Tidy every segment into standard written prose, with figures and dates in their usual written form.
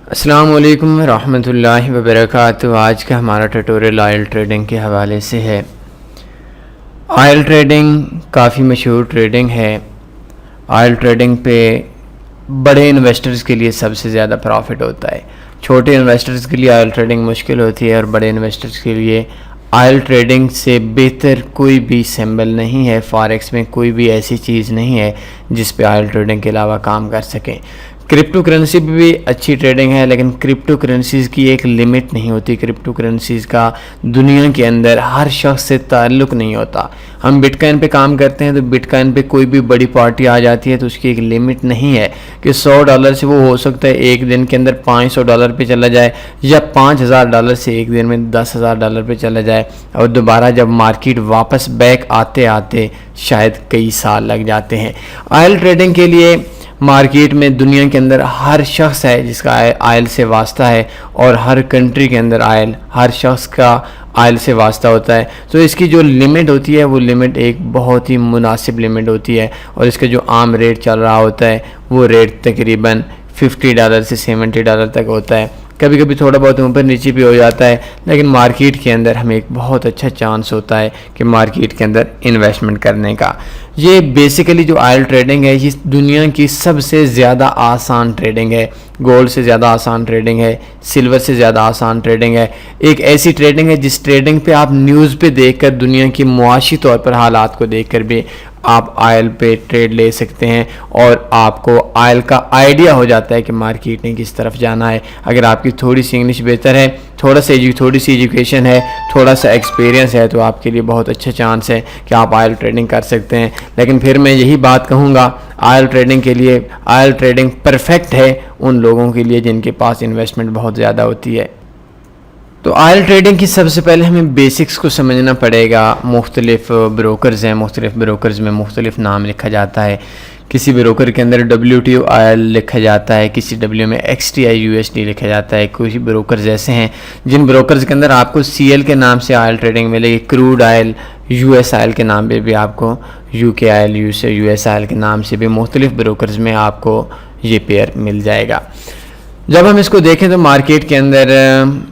अस्सलाम वालेकुम रहमतुल्लाहि व बरकातहू। आज का हमारा ट्यूटोरियल ऑयल ट्रेडिंग के हवाले से है। ऑयल ट्रेडिंग काफ़ी मशहूर ट्रेडिंग है। ऑयल ट्रेडिंग पे बड़े इन्वेस्टर्स के लिए सबसे ज़्यादा प्रॉफिट होता है। छोटे इन्वेस्टर्स के लिए ऑयल ट्रेडिंग मुश्किल होती है और बड़े इन्वेस्टर्स के लिए ऑयल ट्रेडिंग से बेहतर कोई भी सिंबल नहीं है। फॉरेक्स में कोई भी ऐसी चीज़ नहीं है जिस पे ऑयल ट्रेडिंग के अलावा काम कर सकें। क्रिप्टो करेंसी भी अच्छी ट्रेडिंग है, लेकिन क्रिप्टो करेंसीज़ की एक लिमिट नहीं होती। क्रिप्टो करेंसीज़ का दुनिया के अंदर हर शख्स से ताल्लुक़ नहीं होता। हम बिटकॉइन पे काम करते हैं तो बिटकॉइन पे कोई भी बड़ी पार्टी आ जाती है तो उसकी एक लिमिट नहीं है कि $100 से वो हो सकता है एक दिन के अंदर $500 पे चला जाए या $5000 से एक दिन में $10,000 पे चला जाए और दोबारा जब मार्केट वापस बैक आते आते शायद कई साल लग जाते हैं। ऑयल ट्रेडिंग के लिए मार्केट में दुनिया के अंदर हर शख्स है जिसका ऑयल से वास्ता है और हर कंट्री के अंदर हर शख्स का ऑयल से वास्ता होता है। तो इसकी जो लिमिट होती है वो लिमिट एक बहुत ही मुनासिब लिमिट होती है और इसका जो आम रेट चल रहा होता है वो रेट तकरीबन $50 से $70 तक होता है। कभी कभी थोड़ा बहुत ऊपर नीचे भी हो जाता है, लेकिन मार्केट के अंदर हमें एक बहुत अच्छा चांस होता है कि मार्केट के अंदर इन्वेस्टमेंट करने का। ये बेसिकली जो ऑयल ट्रेडिंग है ये दुनिया की सबसे ज़्यादा आसान ट्रेडिंग है। गोल्ड से ज़्यादा आसान ट्रेडिंग है, सिल्वर से ज़्यादा आसान ट्रेडिंग है। एक ऐसी ट्रेडिंग है जिस ट्रेडिंग पे आप न्यूज़ पे देखकर दुनिया की मुआशी तौर पर हालात को देखकर भी आप ऑयल पे ट्रेड ले सकते हैं और आपको ऑयल का आइडिया हो जाता है कि मार्केट ने किस तरफ जाना है। अगर आपकी थोड़ी सी इंग्लिश बेहतर है, थोड़ी सी एजुकेशन है, थोड़ा सा एक्सपीरियंस है तो आपके लिए बहुत अच्छा चांस है कि आप ऑयल ट्रेडिंग कर सकते हैं। लेकिन फिर मैं यही बात कहूँगा, ऑयल ट्रेडिंग के लिए ऑयल ट्रेडिंग परफेक्ट है उन लोगों के लिए जिनके पास इन्वेस्टमेंट बहुत ज़्यादा होती है। तो ऑयल ट्रेडिंग की सबसे पहले हमें बेसिक्स को समझना पड़ेगा। मुख्तलिफ ब्रोकर्स हैं, मुख्तलिफ ब्रोकर्स में मुख्तलिफ नाम लिखा जाता है। किसी ब्रोकर के अंदर WTI ऑयल लिखा जाता है, किसी W में XTI USD लिखा जाता है। कुछ ब्रोकर्स ऐसे हैं जिन ब्रोकर्स के अंदर आपको CL के नाम से ऑयल ट्रेडिंग मिलेगी, क्रूड ऑयल, US ऑयल के नाम पे भी आपको UK ऑयल, US ऑयल के नाम से भी मुख्तलिफ ब्रोकर्स में आपको ये पेयर मिल जाएगा। जब हम इसको देखें तो मार्केट के अंदर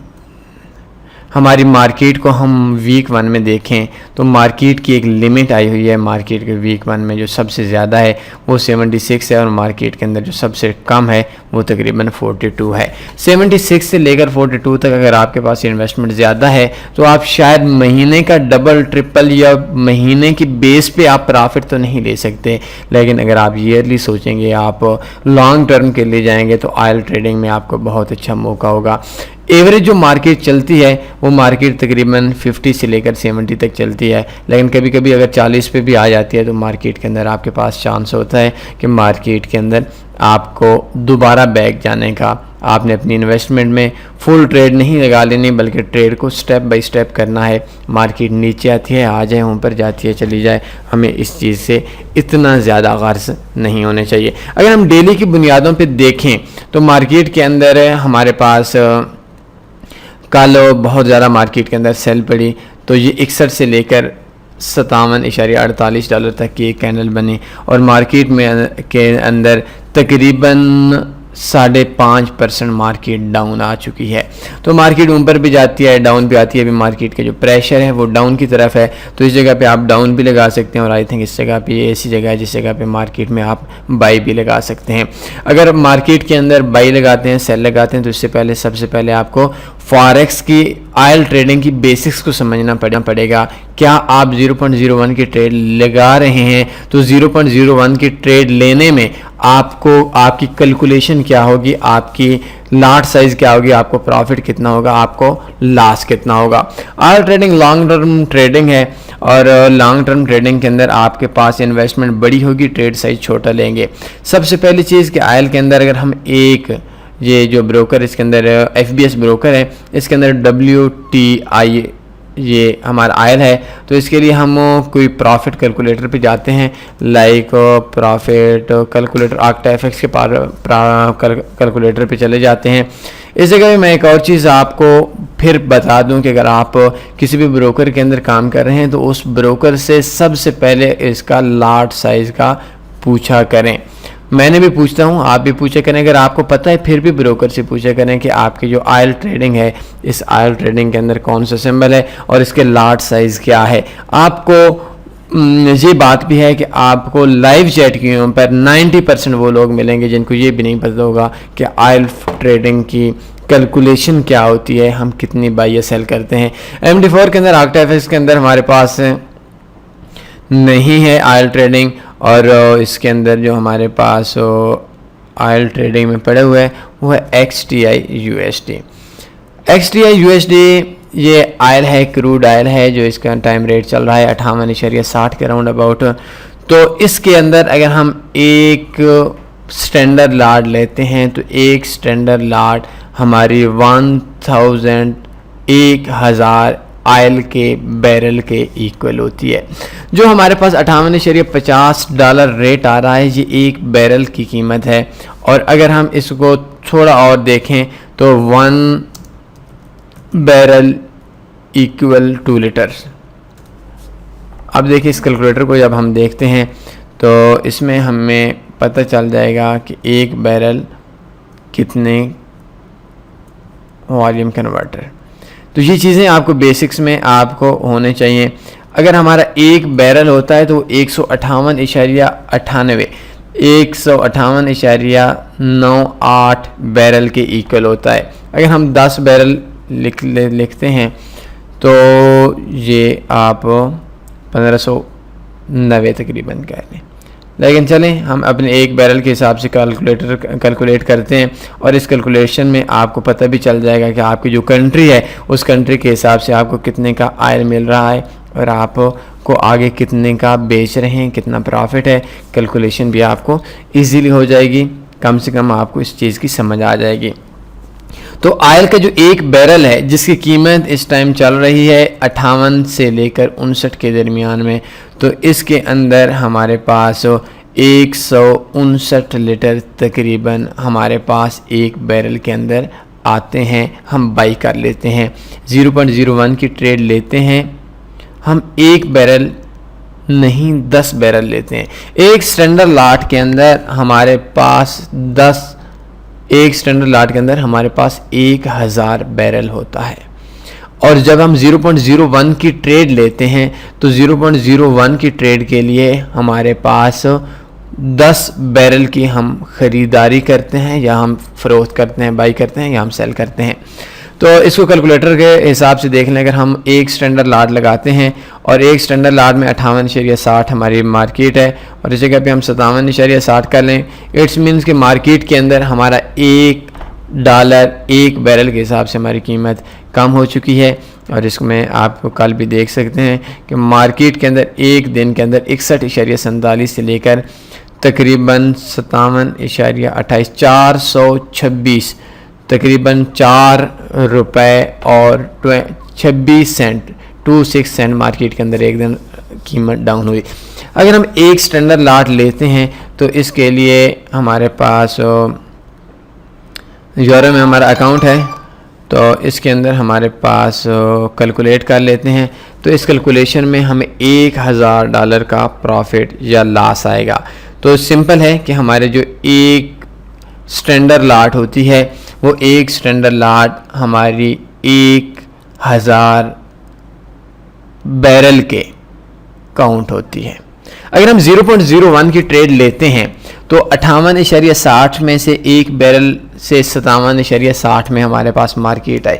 हमारी मार्केट को हम वीक 1 में देखें तो मार्केट की एक लिमिट आई हुई है। मार्केट के वीक 1 में जो सबसे ज़्यादा है वो 76 है और मार्केट के अंदर जो सबसे कम है वो तकरीबन 42 है। 76 से लेकर 42 तक अगर आपके पास इन्वेस्टमेंट ज़्यादा है तो आप शायद महीने का डबल ट्रिपल या महीने की बेस पे आप प्रॉफिट तो नहीं ले सकते, लेकिन अगर आप ईयरली सोचेंगे, आप लॉन्ग टर्म के लिए जाएंगे तो ऑयल ट्रेडिंग में आपको बहुत अच्छा मौका होगा। एवरेज जो मार्केट चलती है वो मार्केट तकरीबन 50 से लेकर 70 तक चलती है, लेकिन कभी कभी अगर 40 पे भी आ जाती है तो मार्केट के अंदर आपके पास चांस होता है कि मार्केट के अंदर आपको दोबारा बैक जाने का। आपने अपनी इन्वेस्टमेंट में फुल ट्रेड नहीं लगा लेनी बल्कि ट्रेड को स्टेप बाय स्टेप करना है। मार्केट नीचे आती है आ जाए, ऊपर जाती है चली जाए, हमें इस चीज़ से इतना ज़्यादा गर्ज नहीं होने चाहिए। अगर हम डेली की बुनियादों पर देखें तो मार्केट के अंदर हमारे पास कल बहुत ज़्यादा मार्केट के अंदर सेल पड़ी तो ये 61 से लेकर $57.48 तक की एक कैंडल बनी और मार्केट में के अंदर तकरीबन 5.5% मार्केट डाउन आ चुकी है। तो मार्केट ऊपर भी जाती है, डाउन भी आती है। अभी मार्केट का जो प्रेशर है वो डाउन की तरफ है, तो इस जगह पे आप डाउन भी लगा सकते हैं और आई थिंक इस जगह पे ये ऐसी जगह है जिस जगह पे मार्केट में आप बाई भी लगा सकते हैं। अगर मार्केट के अंदर बाई लगाते हैं, सेल लगाते हैं तो इससे पहले सबसे पहले आपको फॉरेक्स की ऑयल ट्रेडिंग की बेसिक्स को समझना पड़ेगा। क्या आप 0.01 की ट्रेड लगा रहे हैं तो 0.01 की ट्रेड लेने में आपको आपकी कैलकुलेशन क्या होगी, आपकी लॉट साइज क्या होगी, आपको प्रॉफिट कितना होगा, आपको लॉस कितना होगा। Oil trading long term trading है और लॉन्ग टर्म ट्रेडिंग के अंदर आपके पास इन्वेस्टमेंट बड़ी होगी, ट्रेड साइज छोटा लेंगे। सबसे पहली चीज़ कि ऑयल के अंदर अगर हम ये जो ब्रोकर इसके अंदर FBS ब्रोकर है, इसके अंदर WTI ये हमारा ऑयल है तो इसके लिए हम कोई प्रॉफिट कैलकुलेटर पे जाते हैं, लाइक प्रॉफिट कैलकुलेटर ArctaFX के कैलकुलेटर पे चले जाते हैं। इस जगह में मैं एक और चीज़ आपको फिर बता दूं कि अगर आप किसी भी ब्रोकर के अंदर काम कर रहे हैं तो उस ब्रोकर से सबसे पहले इसका लॉट साइज़ का पूछा करें। मैंने भी पूछता हूँ, आप भी पूछा करें, अगर आपको पता है फिर भी ब्रोकर से पूछा करें कि आपकी जो आयल ट्रेडिंग है, इस आयल ट्रेडिंग के अंदर कौन सा सिंबल है और इसके लाट साइज़ क्या है। आपको ये बात भी है कि आपको लाइव चैट की पर 90% वो लोग मिलेंगे जिनको ये भी नहीं पता होगा कि आयल ट्रेडिंग की कैलकुलेशन क्या होती है, हम कितनी बाई या सेल करते हैं। MD4 के अंदर आर्कटाइफिक्स के अंदर हमारे पास नहीं है आयल ट्रेडिंग, और इसके अंदर जो हमारे पास आयल ट्रेडिंग में पड़े हुए हैं वो है XTI USD। XTI USD ये आयल है, क्रूड आयल है, जो इसका टाइम रेट चल रहा है 58.60 के राउंड अबाउट। तो इसके अंदर अगर हम एक स्टैंडर्ड लाट लेते हैं तो एक स्टैंडर्ड लाट हमारी 1000 आयल के बैरल के इक्वल होती है। जो हमारे पास $58.50 रेट आ रहा है, ये एक बैरल की कीमत है। और अगर हम इसको थोड़ा और देखें तो 1 बैरल इक्वल 2 लीटर। अब देखिए इस कैलकुलेटर को जब हम देखते हैं तो इसमें हमें पता चल जाएगा कि एक बैरल कितने वॉल्यूम कन्वर्टर। तो ये चीज़ें आपको बेसिक्स में आपको होने चाहिए। अगर हमारा एक बैरल होता है तो 158.98 बैरल के इक्वल होता है। अगर हम 10 बैरल लिखते हैं तो ये आप 1590 तकरीबन कह लें। लेकिन चलें हम अपने एक बैरल के हिसाब से कैलकुलेट करते हैं, और इस कैलकुलेशन में आपको पता भी चल जाएगा कि आपकी जो कंट्री है उस कंट्री के हिसाब से आपको कितने का आयल मिल रहा है और आपको आगे कितने का बेच रहे हैं, कितना प्रॉफिट है। कैलकुलेशन भी आपको इजीली हो जाएगी, कम से कम आपको इस चीज़ की समझ आ जाएगी। तो आयल का जो एक बैरल है जिसकी कीमत इस टाइम चल रही है 58 से लेकर 59 के दरमियान में, तो इसके अंदर हमारे पास 159 लीटर तकरीबन हमारे पास एक बैरल के अंदर आते हैं। हम बाई कर लेते हैं, 0.01 की ट्रेड लेते हैं। हम एक बैरल नहीं 10 बैरल लेते हैं। एक स्टैंडर्ड लाट के अंदर हमारे पास 1000 बैरल होता है। और जब हम 0.01 की ट्रेड लेते हैं तो 0.01 की ट्रेड के लिए हमारे पास 10 बैरल की हम ख़रीदारी करते हैं, या हम फ़रोख्त करते हैं, बाई करते हैं, या हम सेल करते हैं। तो इसको कैलकुलेटर के हिसाब से देख लें। अगर हम एक स्टैंडर्ड लाट लगाते हैं और एक स्टैंडर्ड लाट में 58.60 हमारी मार्केट है और इस जगह पे हम 57.60 कर लें, इट्स मीन्स कि मार्केट के अंदर हमारा $1 एक बैरल के हिसाब से हमारी कीमत कम हो चुकी है। और इसमें आप कल भी देख सकते हैं कि मार्केट के अंदर एक दिन के अंदर 61.47 से लेकर तकरीबन 57.28 426 तकरीबन ₹4 और 26 सेंट 26 सेंट मार्केट के अंदर एक दिन कीमत डाउन हुई। अगर हम एक स्टैंडर्ड लाट लेते हैं तो इसके लिए हमारे पास यूरो में हमारा अकाउंट है, तो इसके अंदर हमारे पास कैलकुलेट कर लेते हैं। तो इस कैलकुलेशन में हमें $1000 का प्रॉफिट या लॉस आएगा। तो सिंपल है कि हमारे जो एक स्टैंडर्ड लाट होती है वो एक स्टैंडर्ड लाट हमारी 1000 बैरल के काउंट होती है। अगर हम 0.01 की ट्रेड लेते हैं तो 58.60 में से एक बैरल से 57.60 में हमारे पास मार्केट आई,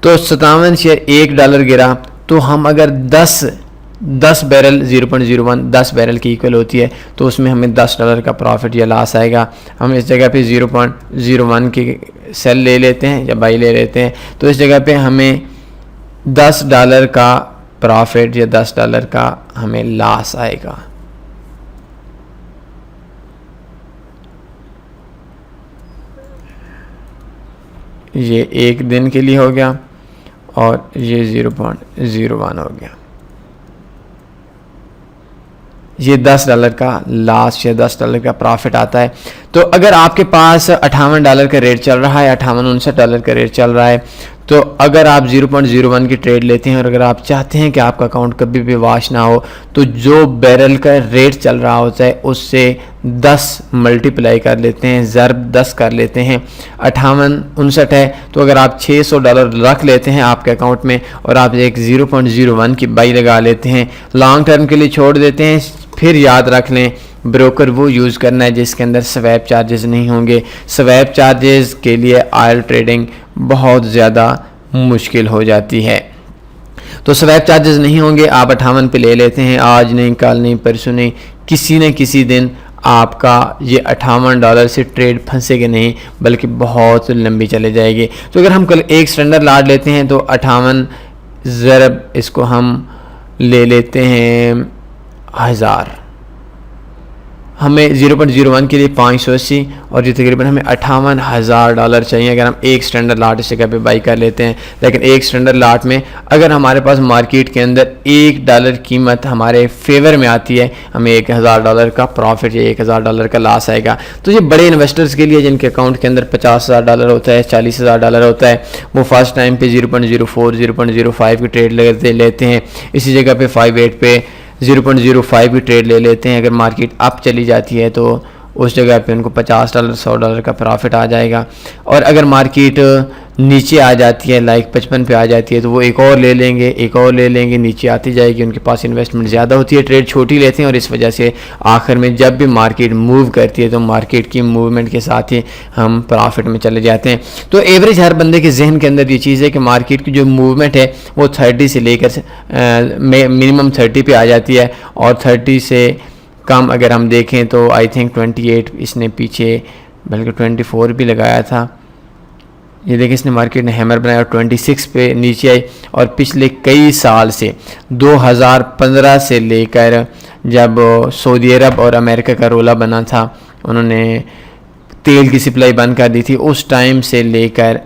तो 57 $1 गिरा, तो हम अगर 10 बैरल 0.01 10 बैरल की इक्वल होती है तो उसमें हमें $10 का प्रॉफिट या लॉस आएगा। हम इस जगह पे 0.01 की सेल ले लेते हैं या बाई ले लेते हैं, तो इस जगह पे हमें $10 का प्रॉफिट या $10 का हमें लॉस आएगा। ये एक दिन के लिए हो गया और ये 0.01 हो गया। ये $10 का लास्ट या $10 का प्रॉफिट आता है। तो अगर आपके पास $58 का रेट चल रहा है, $58-59 का रेट चल रहा है, तो अगर आप 0.01 की ट्रेड लेते हैं और अगर आप चाहते हैं कि आपका अकाउंट कभी भी वॉश ना हो, तो जो बैरल का रेट चल रहा होता है उससे 10 मल्टीप्लाई कर लेते हैं, ज़रब 10 कर लेते हैं। 5859 है, तो अगर आप $600 रख लेते हैं आपके अकाउंट में और आप एक 0.01 की बाई लगा लेते हैं, लॉन्ग टर्म के लिए छोड़ देते हैं, फिर याद रख लें ब्रोकर वो यूज़ करना है जिसके अंदर स्वैप चार्जेस नहीं होंगे। स्वैप चार्जेस के लिए ऑयल ट्रेडिंग बहुत ज़्यादा मुश्किल हो जाती है। तो स्वैप चार्जेस नहीं होंगे, आप 58 पे ले लेते हैं, आज नहीं, कल नहीं, परसों नहीं, किसी न किसी दिन आपका ये $58 से ट्रेड फंसेगा नहीं, बल्कि बहुत लंबी चले जाएगी। तो अगर हम कल एक स्टैंडर्ड लॉट लेते हैं तो 58 ज़रब इसको हम ले लेते हैं 1000, हमें 0.01 के लिए 580 और ये तकरीबन हमें $58,000 चाहिए अगर हम एक स्टैंडर्ड लाट इस जगह पे बाई कर लेते हैं। लेकिन एक स्टैंडर्ड लाट में अगर हमारे पास मार्केट के अंदर $1 कीमत हमारे फेवर में आती है, हमें $1000 का प्रॉफिट या $1000 का लॉस आएगा। तो ये बड़े इन्वेस्टर्स के लिए जिनके अकाउंट के अंदर $50,000 होता है, $40,000 होता है, वो फर्स्ट टाइम पे 0.04 0.05 की ट्रेड लेते हैं। इसी जगह पे 58 पे 0.05 की ट्रेड ले लेते हैं। अगर मार्केट अप चली जाती है तो उस जगह पे उनको $50 $100 का प्रॉफिट आ जाएगा। और अगर मार्केट नीचे आ जाती है, लाइक 55 पे आ जाती है, तो वो एक और ले लेंगे, एक और ले लेंगे, नीचे आती जाएगी, उनके पास इन्वेस्टमेंट ज़्यादा होती है, ट्रेड छोटी लेते हैं और इस वजह से आखिर में जब भी मार्केट मूव करती है तो मार्केट की मूवमेंट के साथ ही हम प्रॉफिट में चले जाते हैं। तो एवरेज हर बंदे के जहन के अंदर ये चीज़ है कि मार्केट की जो मूवमेंट है वो 30 से लेकर मिनिमम 30 पे आ जाती है, और 30 से कम अगर हम देखें तो आई थिंक 28 इसने पीछे, बल्कि 24 भी लगाया था। ये देखिए इसने मार्केट ने हैमर बनाया और 26 पे नीचे आई। और पिछले कई साल से 2015 से लेकर जब सऊदी अरब और अमेरिका का रोला बना था, उन्होंने तेल की सप्लाई बंद कर दी थी, उस टाइम से लेकर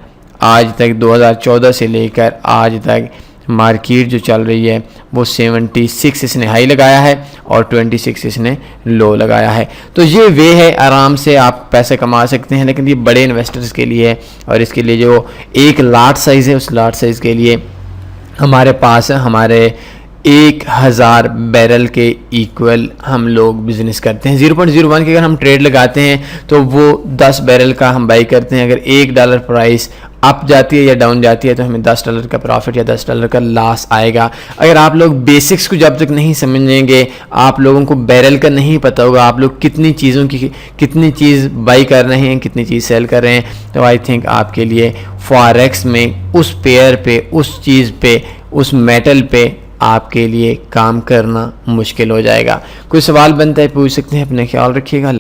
आज तक 2014 से लेकर आज तक मार्केट जो चल रही है वो 76 इसने हाई लगाया है और 26 इसने लो लगाया है। तो ये वे है, आराम से आप पैसे कमा सकते हैं, लेकिन ये बड़े इन्वेस्टर्स के लिए है। और इसके लिए जो एक लाट साइज़ है, उस लाट साइज़ के लिए हमारे पास हमारे 1000 बैरल के इक्वल हम लोग बिज़नेस करते हैं। 0.01 की अगर हम ट्रेड लगाते हैं तो वो 10 बैरल का हम बाई करते हैं। अगर $1 प्राइस अप जाती है या डाउन जाती है तो हमें $10 का प्रॉफिट या $10 का लॉस आएगा। अगर आप लोग बेसिक्स को जब तक नहीं समझेंगे, आप लोगों को बैरल का नहीं पता होगा, आप लोग कितनी चीज़ों की कितनी चीज़ बाई कर रहे हैं, कितनी चीज़ सेल कर रहे हैं, तो आई थिंक आपके लिए फॉरेक्स में उस पेयर पे, उस चीज़ पे, उस मेटल पे आपके लिए काम करना मुश्किल हो जाएगा। कोई सवाल बनता है पूछ सकते हैं। अपने ख्याल रखिएगा।